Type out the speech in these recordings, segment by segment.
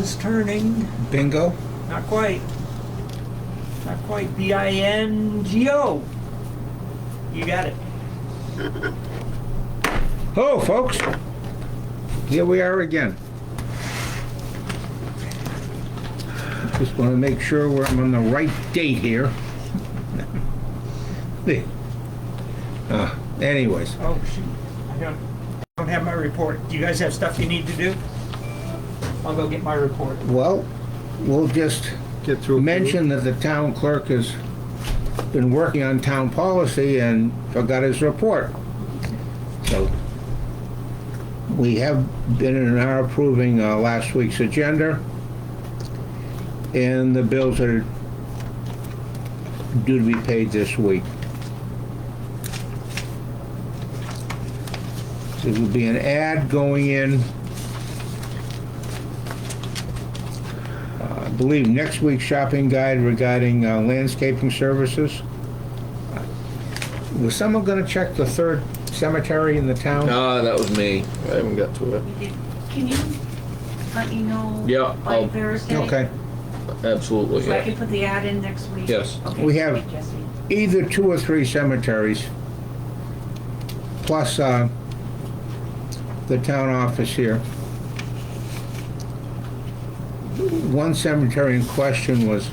is turning. Bingo. Not quite. Not quite. B-I-N-G-O. You got it. Hello, folks. Here we are again. Just want to make sure I'm on the right date here. Anyways. Oh, shoot. I don't have my report. Do you guys have stuff you need to do? I'll go get my report. Well, we'll just Get through. mention that the town clerk has been working on town policy and forgot his report. So we have been and are approving last week's agenda and the bills that are due to be paid this week. There will be an ad going in, I believe, next week's shopping guide regarding landscaping services. Was someone going to check the third cemetery in the town? That was me. I haven't got to it. Can you let me know Yeah, by I'll- Thursday? Okay. Absolutely, So I yeah. can put the ad in next week? Yes. Okay, We have- great, Jesse. Either 2 or 3 cemeteries, plus the town office here. One cemetery in question was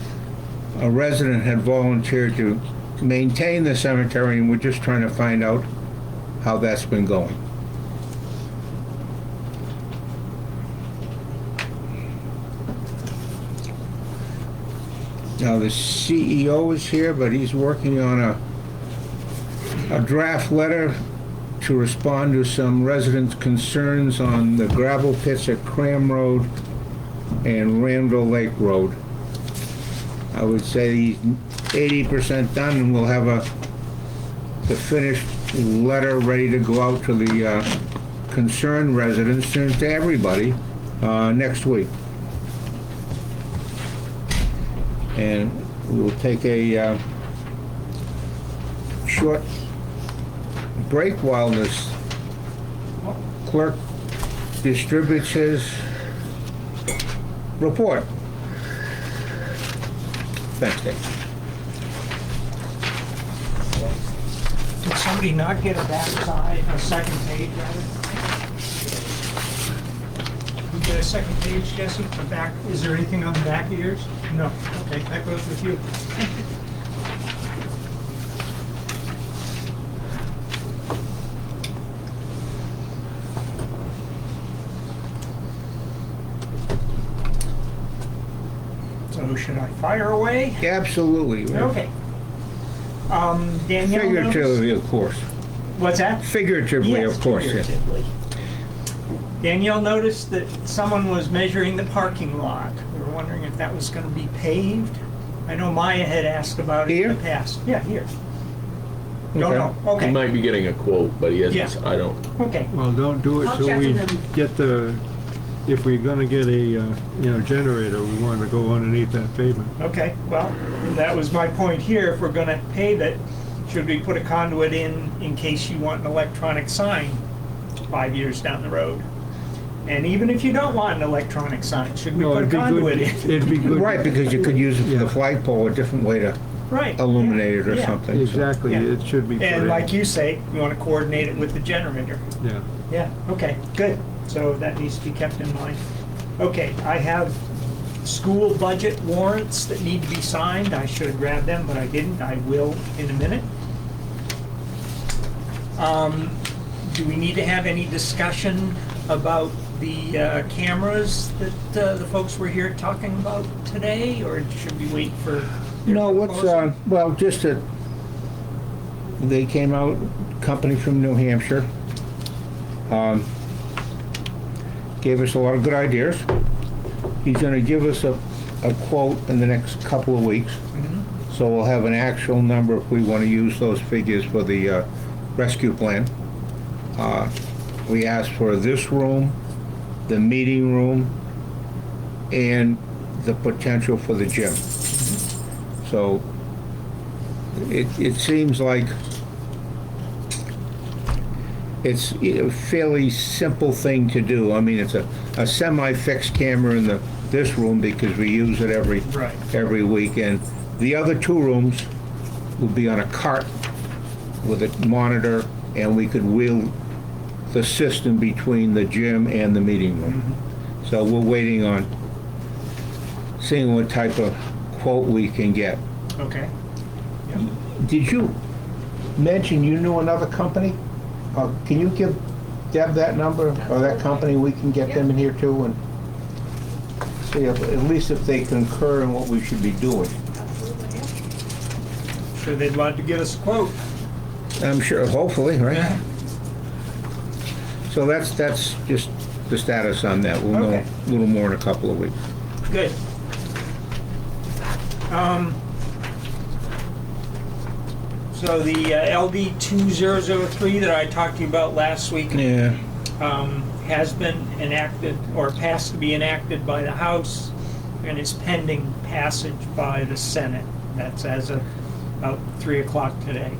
a resident had volunteered to maintain the cemetery, and we're just trying to find out how that's been going. Now, the CEO is here, but he's working on a draft letter to respond to some residents' concerns on the gravel pits at Cram Road and Randall Lake Road. I would say he's 80% done, and we'll have the finished letter ready to go out to the concerned residents and to everybody next week. And we'll take a short break while this clerk distributes his report. Thanks, Dave. Did somebody not get a backside, a second page rather? You get a second page, Jesse? The back, is there anything on the back of yours? No. Okay, that goes with you. So should I fire away? Absolutely. Okay. Danielle noticed- Figuratively, of course. What's that? Figuratively, Yes, of course. Yes. figuratively. Danielle noticed that someone was measuring the parking lot. We were wondering if that was going to be paved. I know Maya had asked about it in the Here? past. Yeah, here. Don't Okay. know. He Okay. might be getting a quote, but he hasn't, Yeah. I don't. Okay. Well, don't do it I'll till check we with them. get if we're gonna get a, generator, we want to go underneath that pavement. Okay. Well, that was my point here. If we're going to pave it, should we put a conduit in case you want an electronic sign 5 years down the road? And even if you don't want an electronic sign, should we No, put a it'd be conduit good, in? it'd be good. Right, because you could use it for Yeah. the flagpole, a different way to Right. illuminate it or Yeah. something. so. Exactly, Yeah. it should be put And in. like you say, you want to coordinate it with the generator. Yeah. Yeah, okay, good. So that needs to be kept in mind. Okay, I have school budget warrants that need to be signed. I should have grabbed them, but I didn't. I will in a minute. Do we need to have any discussion about the cameras that the folks were here talking about today, or should we wait for? their No, what's, proposal? well, just that they came out, company from New Hampshire, gave us a lot of good ideas. He's gonna give us a quote in the next couple of weeks. So we'll have an actual number if we wanna use those figures for the rescue plan. We asked for this room, the meeting room, and the potential for the gym. So it seems like It's a fairly simple thing to do. I mean, it's a semi-fixed camera in this room because we use it Right. every weekend. The other 2 rooms will be on a cart with a monitor, and we could wheel the system between the gym and the meeting room. So we're waiting on seeing what type of quote we can get. Okay. Did you mention you knew another company? Can you give Deb that number or that company? We can get them in here too and see if, at least if they concur in what we should be doing. Absolutely, yeah. Sure they'd want to give us a quote. I'm sure, hopefully, right? Yeah. So that's just the status on that. We'll know Okay. a little more in a couple of weeks. Good. So the LD 2003 that I talked to you about last week Yeah. has been enacted, or passed to be enacted by the House, and is pending passage by the Senate. That's as of about 3 o'clock today.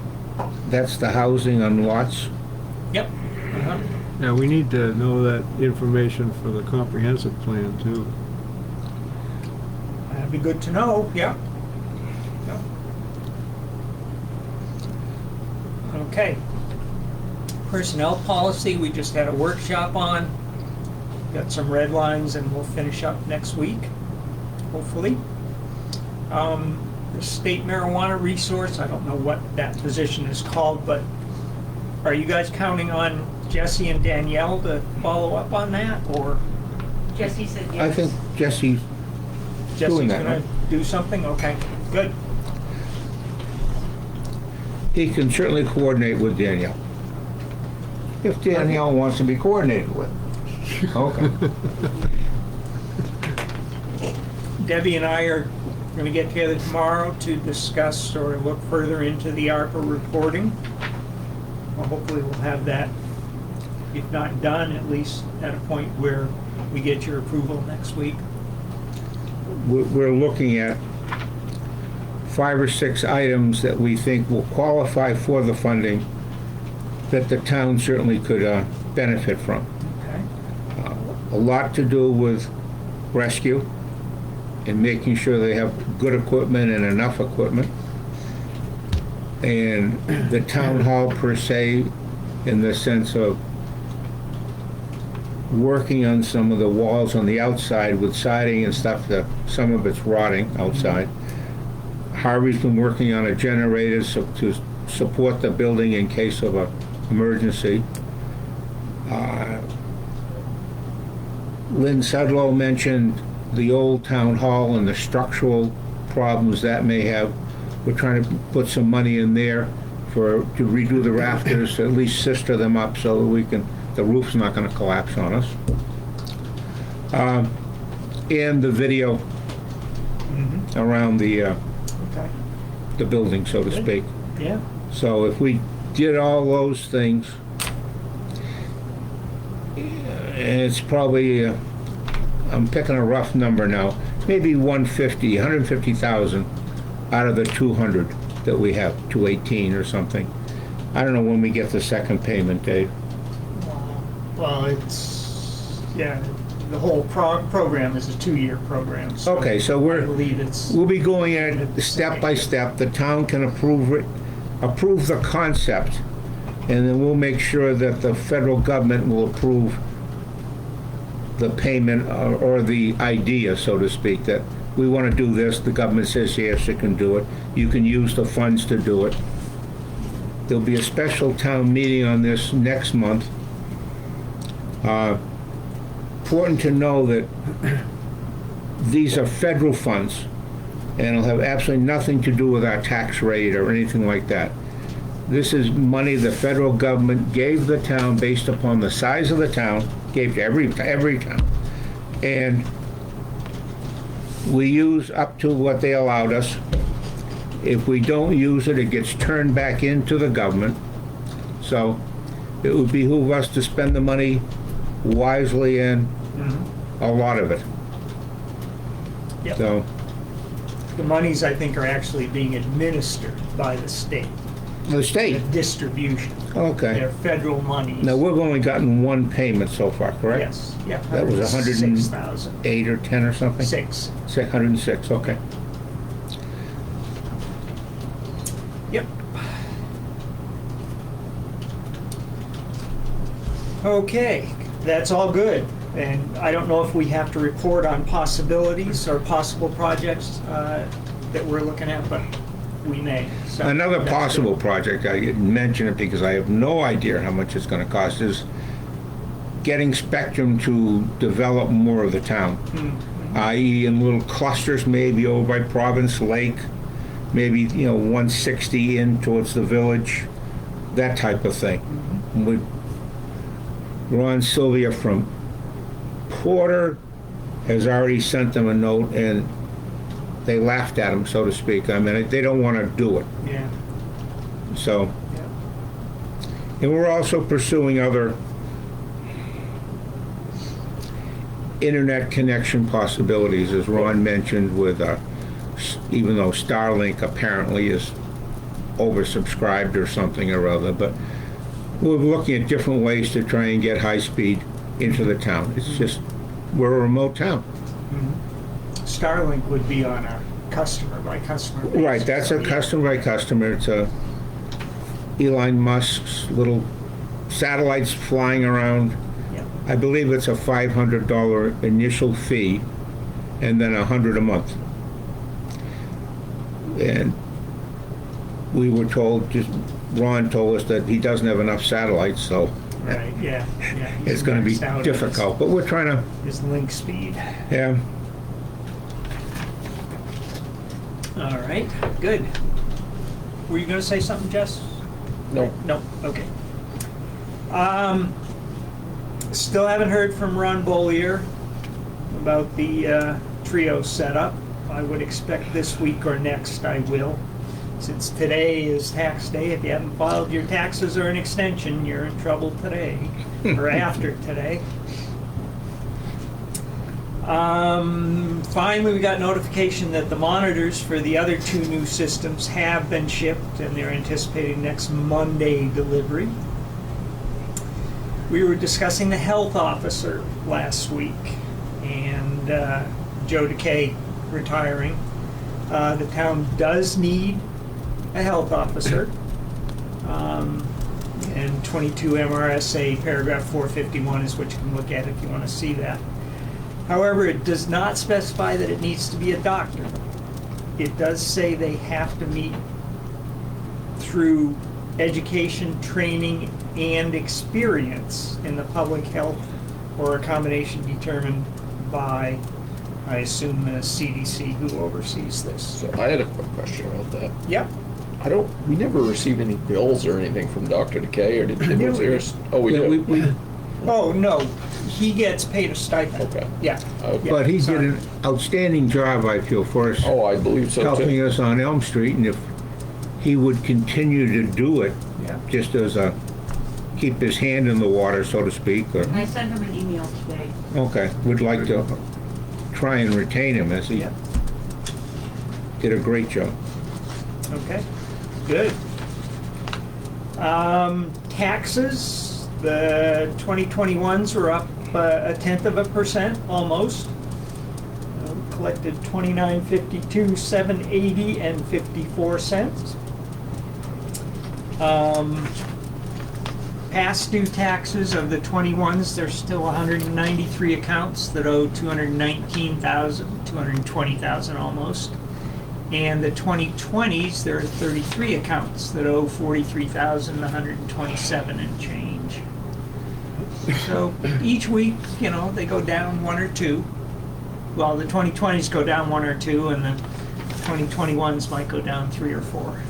That's the housing on lots. Yep. Uh-huh. Now, we need to know that information for the comprehensive plan too. That'd be good to know, yeah. Yeah. Okay. Personnel policy, we just had a workshop on. Got some red lines and we'll finish up next week, hopefully. The state marijuana resource, I don't know what that position is called, but are you guys counting on Jesse and Danielle to follow up on that, or Jesse said yes. I think Jesse's Jesse's doing that, gonna right? do something? Okay, good. He can certainly coordinate with Danielle. If Danielle wants to be coordinated with. Okay. Debbie and I are going to get together tomorrow to discuss or look further into the ARPA reporting. Well, hopefully we'll have that, if not done, at least at a point where we get your approval next week. We're looking at 5 or 6 items that we think will qualify for the funding that the town certainly could benefit from. Okay. A lot to do with rescue and making sure they have good equipment and enough equipment. And the town hall per se, in the sense of working on some of the walls on the outside with siding and stuff, that some of it's rotting outside. Harvey's been working on a generator to support the building in case of an emergency. Lynn Sudlow mentioned the old town hall and the structural problems that may have. We're trying to put some money in there to redo the rafters, to at least sister them up so that the roof's not going to collapse on us. And the video around Okay. the building, so to speak. Yeah. So if we did all those things, it's probably, I'm picking a rough number now, maybe 150,000 out of the 200 that we have, 218 or something. I don't know when we get the second payment, Dave. Well, it's, yeah, the whole program is a 2-year program. So Okay, so I believe it's, we'll be going at it step by step. The town can approve the concept, and then we'll make sure that the federal government will approve the payment or the idea, so to speak, that we want to do this. The government says, yes, you can do it. You can use the funds to do it. There'll be a special town meeting on this next month. Important to know that these are federal funds, and it'll have absolutely nothing to do with our tax rate or anything like that. This is money the federal government gave the town based upon the size of the town, gave to every town. And we use up to what they allowed us. If we don't use it, it gets turned back into the government. So it would behoove us to spend the money wisely, and a lot of it. Yep. So, the monies, I think, are actually being administered by the state. The state? distribution. Okay. They're federal monies. Now, we've only gotten one payment so far, correct? Yes, yeah. That was 106,000. 8 or 10 or something? 106, okay. Yep. Okay, that's all good. And I don't know if we have to report on possibilities or possible projects that we're looking at, but we may. So Another that's possible good. project, I didn't mention it because I have no idea how much it's gonna cost, is getting Spectrum to develop more of the town. I.e. in little clusters, maybe over by Province Lake, maybe, 160 in towards the village, that type of thing. With Ron Sylvia from Porter has already sent them a note, and they laughed at him, so to speak. I mean, they don't want to do it. Yeah, So, yeah. and we're also pursuing other internet connection possibilities, as Ron mentioned, with, even though Starlink apparently is oversubscribed or something or other, but we're looking at different ways to try and get high speed into the town. It's just, we're a remote town. Starlink would be on a customer by customer basis. Right, that's a customer by customer. It's a Elon Musk's little satellites flying around. Yeah. I believe it's a $500 initial fee and then $100 a month. And we were told, Ron told us that he doesn't have enough satellites, so Right, yeah, yeah. He's it's going to be maxed out on difficult. But we're trying to, His link speed. yeah. All right, good. Were you gonna say something, Jess? No. No, okay. Still haven't heard from Ron Bollier about the trio setup. I would expect this week or next I will. Since today is tax day, if you haven't filed your taxes or an extension, you're in trouble today, or after today. Finally, we got notification that the monitors for the other two new systems have been shipped, and they're anticipating next Monday delivery. We were discussing the health officer last week, and Joe DeKay retiring. The town does need a health officer. And 22 MRSA paragraph 451 is what you can look at if you want to see that. However, it does not specify that it needs to be a doctor. It does say they have to meet through education, training, and experience in the public health, or a combination determined by, I assume, the CDC who oversees this. So I had a quick question about that. Yep. We never received any bills or anything from Dr. DeKay, or was there? Oh, we Yeah, did. Oh, no, he gets paid a stipend. Okay. Yeah. Okay. But he did sorry. an outstanding job, I feel, for us, Oh, I believe so helping too. us on Elm Street, and if he would continue to do it, Yeah. just as a, keep his hand in the water, so to speak, or, I sent him an email today. okay, would like to try and retain him, as he Yeah. did a great job. Okay, good. Taxes, the 2021s were up a 1/10%, almost. Collected $29.52, $7.80, and 54 cents. Past due taxes of the 21s, there's still 193 accounts that owe 219,000, 220,000 almost. And the 2020s, there are 33 accounts that owe 43,127 and change. So each week, they go down one or two. Well, the 2020s go down one or two, and the 2021s might go down three or four.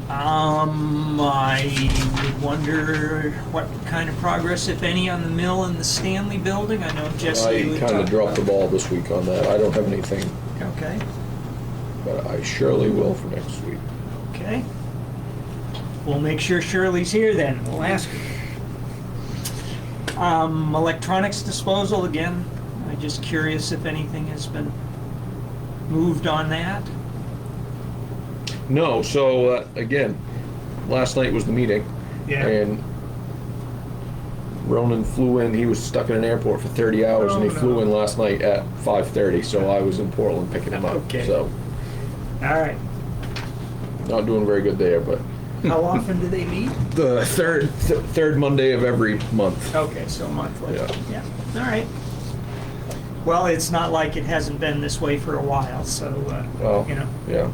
I would wonder what kind of progress, if any, on the mill and the Stanley building. I know Jesse, you I had kind talked of dropped the about- ball this week on that. I don't have anything, Okay, but I surely will for next week. okay. We'll make sure Shirley's here then. We'll ask her. Electronics disposal, again, I'm just curious if anything has been moved on that. No, so, again, last night was the meeting. Yeah. And Ronan flew in, he was stuck in an airport for 30 hours, and he Oh, flew no. in last night at 5:30, so I was in Portland picking him up. Okay. So, All right. not doing very good there, but How often do they meet? the third Monday of every month. Okay, so monthly. Yeah. Yeah. All right. Well, it's not like it hasn't been this way for a while, so, Well, you know. yeah.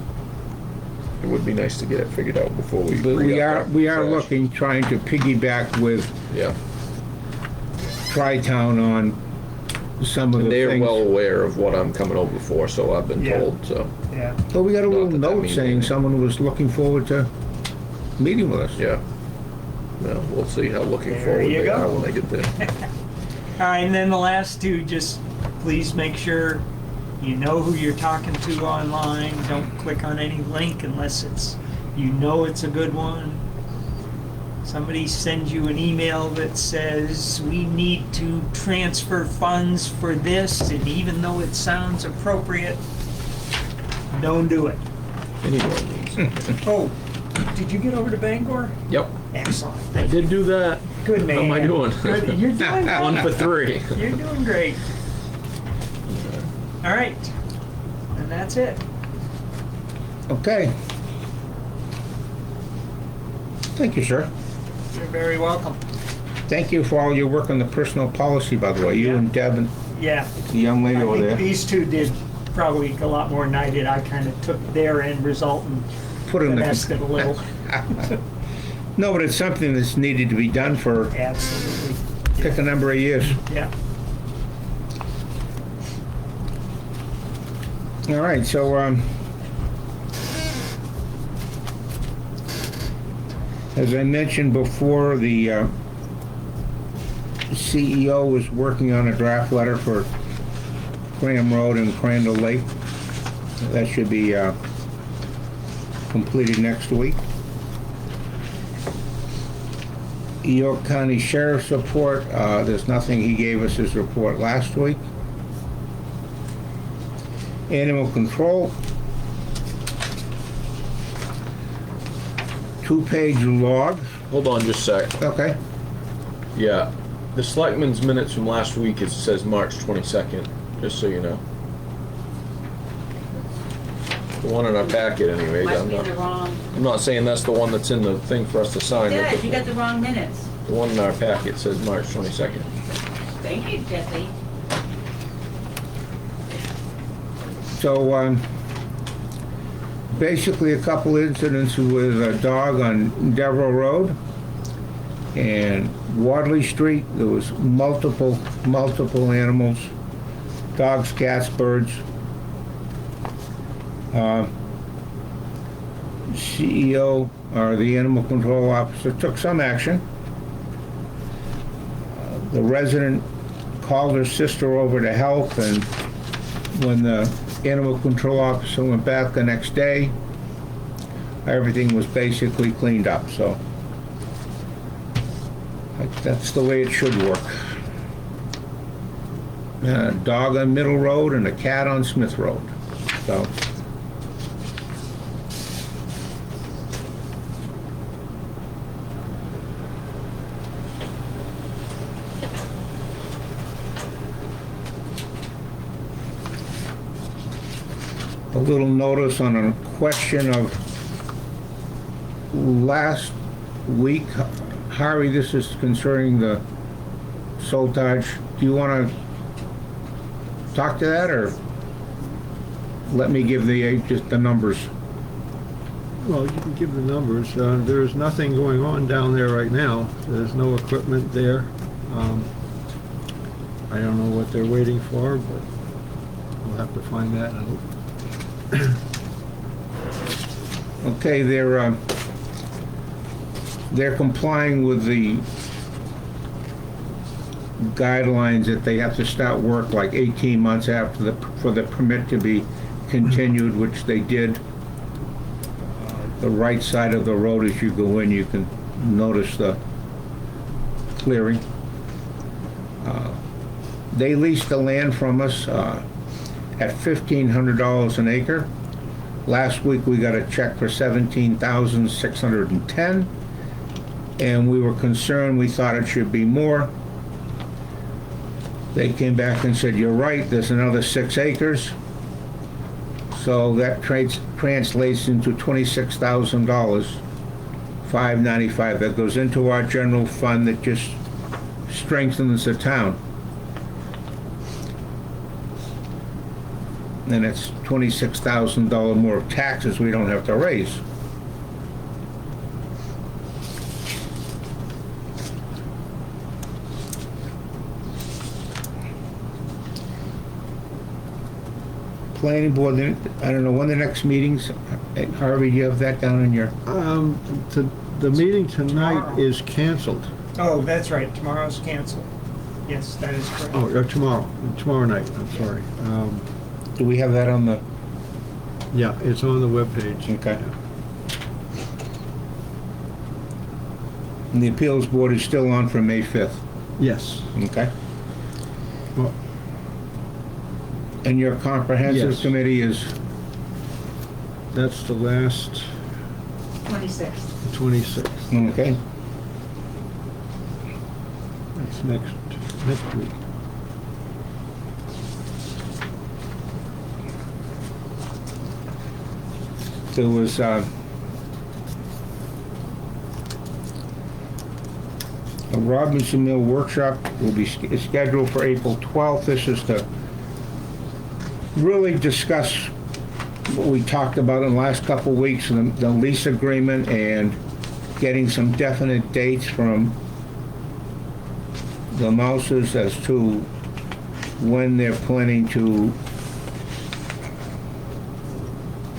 It would be nice to get it figured out before we. But re-up that we are trash. looking, trying to piggyback with Yeah, Tri-Town on some of the they're things. well aware of what I'm coming over for, so I've been Yeah. told, so, Yeah. But we got a Not little that that note means saying anything. someone was looking forward to meeting with us. yeah. Well, we'll see how looking There forward you they go. are when I get there. All right, and then the last two, just please make sure you know who you're talking to online. Don't click on any link unless it's a good one. Somebody sends you an email that says, we need to transfer funds for this, and even though it sounds appropriate, don't do it. Anyone needs. Oh, did you get over to Bangor? Yep, Excellent. I did do that. Good man. How am I doing? Good. You're doing great. 1 for 3. You're doing great. All right. And that's it. Okay. Thank you, sir. You're very welcome. Thank you for all your work on the personal policy, by the way. You Yeah. and Deb and Yeah. the young lady I over think there. these two did probably a lot more than I did. I kind of took their end result and Put it in finessed it a little. No, but it's something that's needed to be done for Absolutely. pick a number of years. Yeah. All right, so, as I mentioned before, the CEO is working on a draft letter for Graham Road and Crandall Lake. That should be completed next week. York County Sheriff's report, there's nothing, he gave us his report last week. Animal control. 2-page log. Hold on just a sec. Okay. Yeah, the selectmen's minutes from last week, it says March 22nd, just so you know. The one in our packet anyways, Must be the wrong, I'm not saying that's the one that's in the thing for us to sign. yeah, but you got the wrong minutes. The one in our packet says March 22nd. Thank you, Jesse. So, basically a couple incidents with a dog on Devereux Road and Wadley Street. There was multiple animals, dogs, cats, birds. CEO, or the animal control officer, took some action. The resident called her sister over to help, and when the animal control officer went back the next day, everything was basically cleaned up, so that's the way it should work. A dog on Middle Road and a cat on Smith Road, so. A little notice on a question of last week. Harry, this is concerning the Soltage. Do you want to talk to that, or let me give just the numbers? Well, you can give the numbers. There's nothing going on down there right now. There's no equipment there. I don't know what they're waiting for, but we'll have to find that out. Okay, they're complying with the guidelines that they have to start work like 18 months after for the permit to be continued, which they did. The right side of the road as you go in, you can notice the clearing. They leased the land from us at $1,500 an acre. Last week, we got a check for $17,610, and we were concerned, we thought it should be more. They came back and said, you're right, there's another 6 acres. So that translates into $26,000, $595. That goes into our general fund that just strengthens the town. And it's $26,000 more of taxes we don't have to raise. Planning board, I don't know, when the next meetings, Harvey, you have that down in your, The meeting tonight is canceled. Oh, that's right, tomorrow's canceled. Yes, that is correct. Oh, tomorrow night, I'm sorry. do we have that on the, Yeah, it's on the webpage. okay. And the appeals board is still on for May 5th, Yes. okay? Well, And your comprehensive Yes. committee is, that's the last 26. 26th. okay? That's next week. There was, a Robinson Mill workshop will be scheduled for April 12th. This is to really discuss what we talked about in the last couple of weeks, the lease agreement, and getting some definite dates from the Mouses as to when they're planning to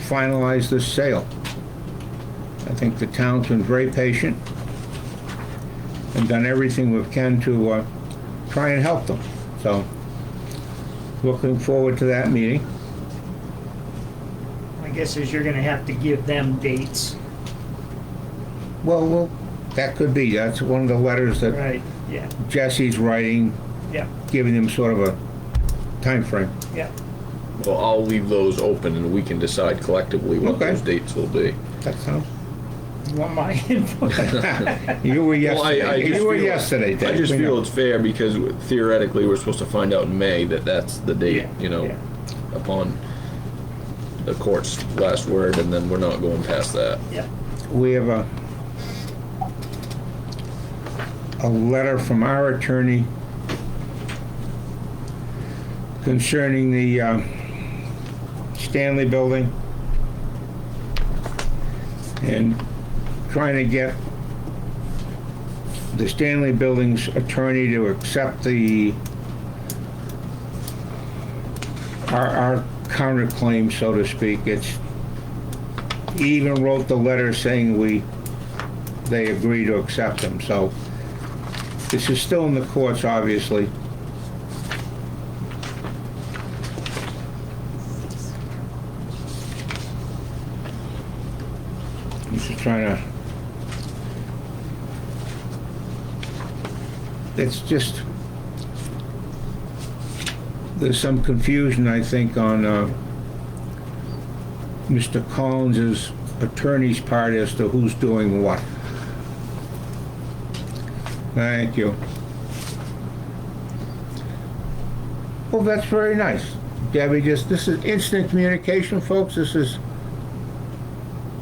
finalize this sale. I think the town's been very patient and done everything we can to try and help them. So, looking forward to that meeting. My guess is you're gonna have to give them dates. Well, that could be. That's one of the letters that Right, yeah, Jesse's writing, yeah, giving them sort of a time frame. yeah. Well, I'll leave those open and we can decide collectively what Okay. those dates will be. That sounds. You want my input? You were Well, I yesterday. just You were feel- yesterday, Dave. I just We feel know. it's fair because theoretically, we're supposed to find out in May that that's the date, Yeah. upon the court's last word, and then we're not going past that. Yeah, We have a letter from our attorney concerning the Stanley Building and trying to get the Stanley Building's attorney to accept our counterclaim, so to speak. He even wrote the letter saying they agree to accept them, so this is still in the courts, obviously. He's just trying to, it's just, there's some confusion, I think, on Mr. Collins's attorney's part as to who's doing what. Thank you. Well, that's very nice. Debbie, this is instant communication, folks. This is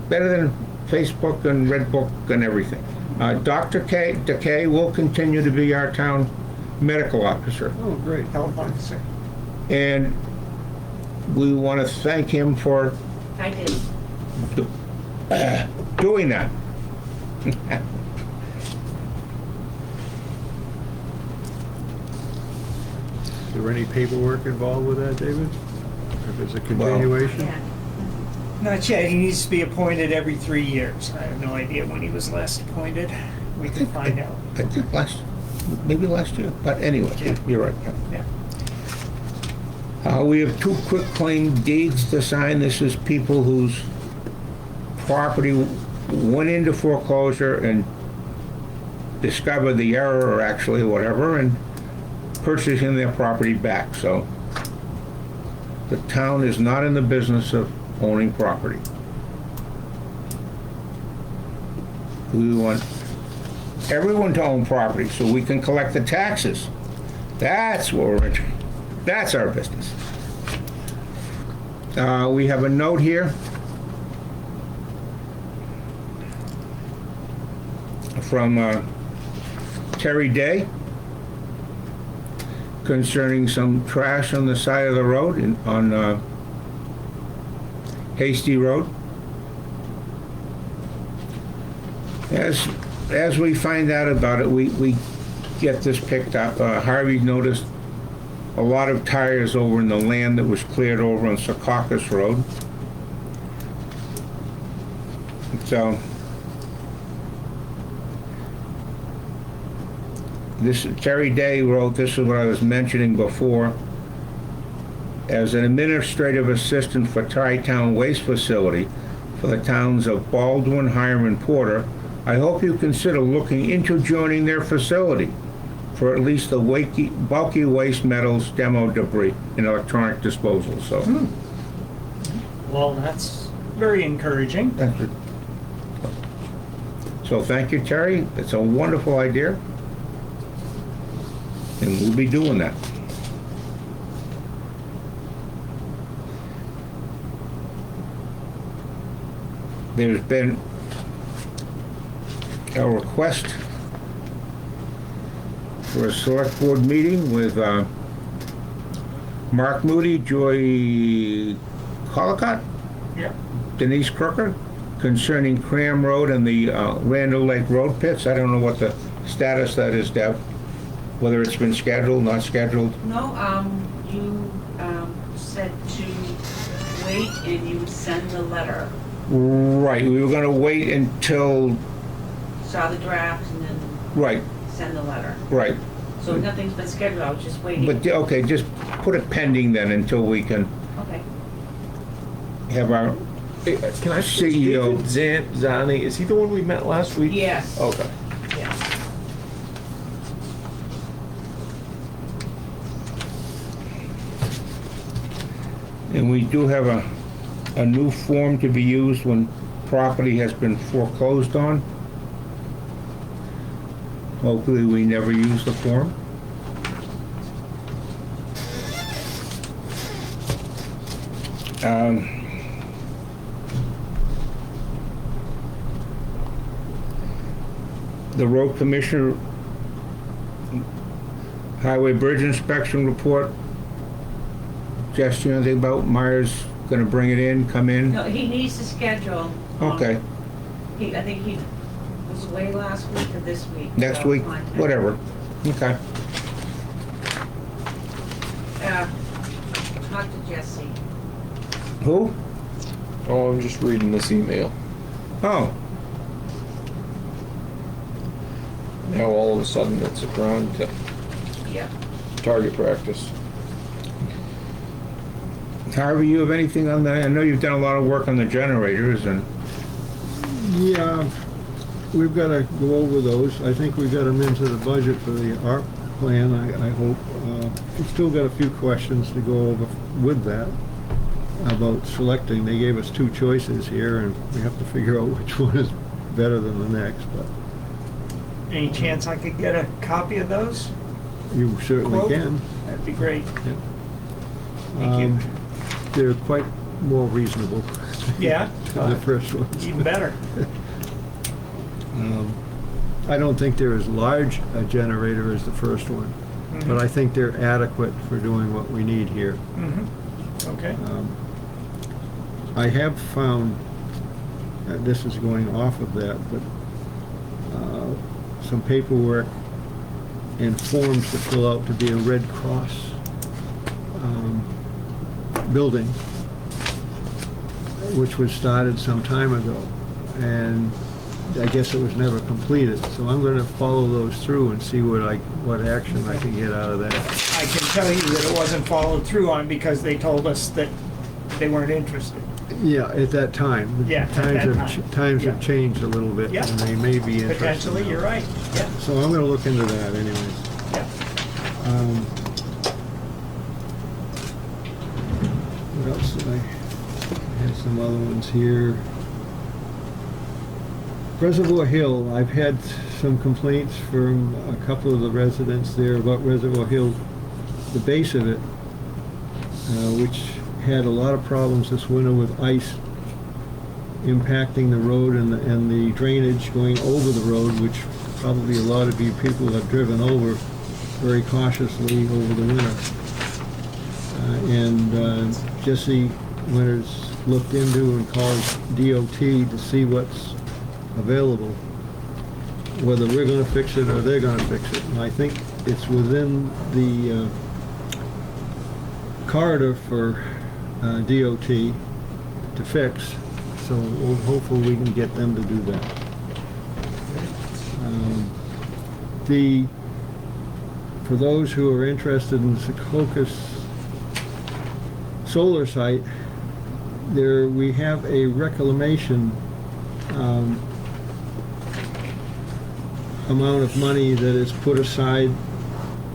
better than Facebook and Redbook and everything. Dr. Decay will continue to be our town medical officer. Oh, great. health officer. And we want to thank him for I did. doing that. Is there any paperwork involved with that, David? If it's a continuation? Yeah. Not yet, he needs to be appointed every 3 years. I have no idea when he was last appointed. We can find out. I think maybe last year, but anyway, you're right. Yeah. We have 2 quitclaim deeds to sign. This is people whose property went into foreclosure and discovered the error, or actually whatever, and purchasing their property back. So the town is not in the business of owning property. We want everyone to own property so we can collect the taxes. That's what we're into. That's our business. We have a note here from Terry Day concerning some trash on the side of the road on Hasty Road. As we find out about it, we get this picked up. Harvey noticed a lot of tires over in the land that was cleared over on Secaucus Road. So this Terry Day wrote, this is what I was mentioning before. As an administrative assistant for Tri-Town Waste Facility for the towns of Baldwin, Hiram, and Porter, I hope you consider looking into joining their facility for at least the bulky waste metals, demo debris, and electronic disposal. So, Well, that's very encouraging. that's it. So thank you, Terry. It's a wonderful idea, and we'll be doing that. There's been a request for a select board meeting with Mark Moody, Joy Collicott, Yeah. Denise Crooker, concerning Cram Road and the Randall Lake Road pits. I don't know what the status that is, Deb, whether it's been scheduled, not scheduled. No, you said to wait and you would send the letter. Right, we were gonna wait until, Saw the draft and then right, send the letter. right. So nothing's been scheduled, I was just waiting. But, okay, just put it pending then until we can Okay. have our, Hey, can I CEO. David Zani, is he the one we met last week? Yes. Okay. Yeah. and we do have a new form to be used when property has been foreclosed on. Hopefully, we never use the form. The road commissioner highway bridge inspection report. Jess, you know anything about Myers gonna bring it in, come in? No, he needs to schedule. Okay, I think he was away last week or this week. next so week, contact- whatever. Okay. Talk to Jesse. Who? Oh, I'm just reading this email. Oh, Now all of a sudden it's around to Yeah. target practice. Harvey, you have anything on that? I know you've done a lot of work on the generators and, Yeah, we've got to go over those. I think we've got them into the budget for the ARP plan, I hope. We've still got a few questions to go over with that about selecting. They gave us two choices here, and we have to figure out which one is better than the next, but Any chance I could get a copy of those? you certainly Quote? can. That'd be great. Thank you. They're quite more reasonable Yeah, than the first ones. even better. I don't think they're as large a generator as the first one, but I think they're adequate for doing what we need here. Okay. I have found, this is going off of that, but some paperwork and forms to fill out to be a Red Cross building, which was started some time ago, and I guess it was never completed. So I'm going to follow those through and see what action I can get out of that. I can tell you that it wasn't followed through on because they told us that they weren't interested. Yeah, at that time. Yeah, at that time. Times have Yeah. changed a little bit, Yeah. and they may be interested. Potentially, now. you're right. Yeah, So I'm going to look into that anyways. yeah. What else did I had some some other ones here. Reservoir Hill, I've had some complaints from a couple of the residents there about Reservoir Hill, the base of it, which had a lot of problems this winter with ice impacting the road and the drainage going over the road, which probably a lot of you people have driven over very cautiously over the winter. Jesse Winters looked into and called DOT to see what's available, whether we're going to fix it or they're going to fix it. And I think it's within the corridor for DOT to fix, so hopefully we can get them to do that. For those who are interested in the Secocas solar site, we have a reclamation amount of money that is put aside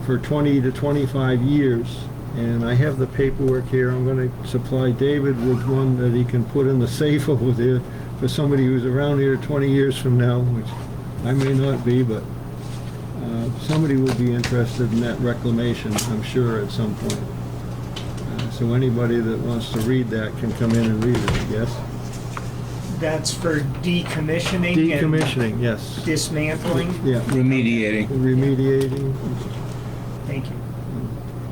for 20 to 25 years, and I have the paperwork here. I'm going to supply David with one that he can put in the safe over there for somebody who's around here 20 years from now, which I may not be, but somebody will be interested in that reclamation, I'm sure, at some point. So anybody that wants to read that can come in and read it, I guess. That's for decommissioning Decommissioning, yes. and dismantling? Yeah. Remediating. Remediating, Thank you.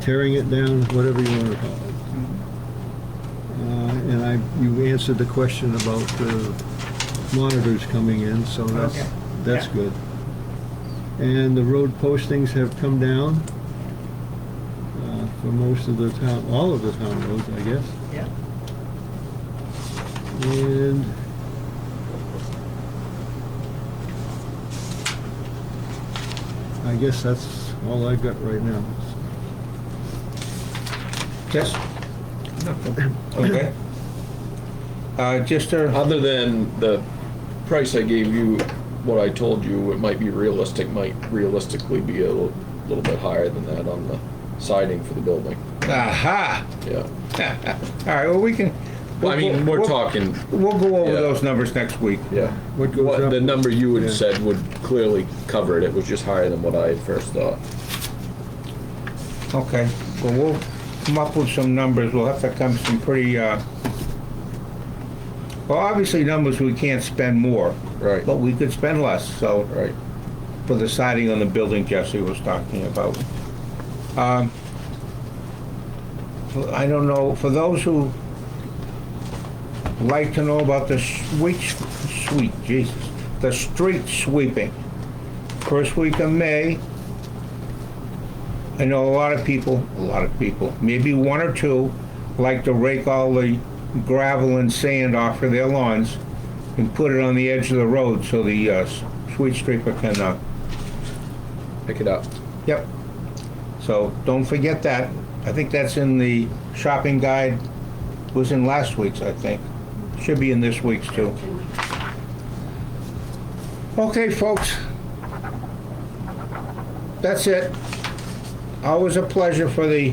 tearing it down, whatever you want to call it. And you answered the question about the monitors coming in, so that's Yeah. good. And the road postings have come down for most of the town, all of the town roads, I guess. Yeah. And I guess that's all I've got right now. Yes? Okay. Just a, Other than the price I gave you, what I told you, it might realistically be a little bit higher than that on the siding for the building. aha! Yeah. All right, well, we can. I mean, we're talking, We'll go over Yeah. those numbers next week. yeah. What goes up? The number you had Yeah. said would clearly cover it. It was just higher than what I had first thought. Okay, well, we'll come up with some numbers. We'll have to come some pretty, well, obviously numbers we can't spend more, Right, but we could spend less, so, right. for the siding on the building Jesse was talking about. I don't know, for those who like to know about the the street sweeping. First week of May, I know a lot of people, maybe one or two, like to rake all the gravel and sand off of their lawns and put it on the edge of the road so the street sweeper can, Pick it up. yep. So don't forget that. I think that's in the shopping guide. It was in last week's, I think. Should be in this week's too. Okay, folks. That's it. Always a pleasure for the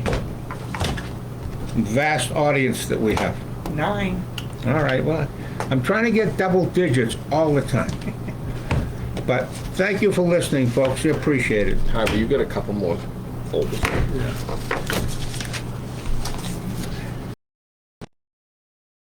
vast audience that we have. 9. All right, well, I'm trying to get double digits all the time. But thank you for listening, folks. We appreciate it. Harvey, you got a couple more folders. Yeah.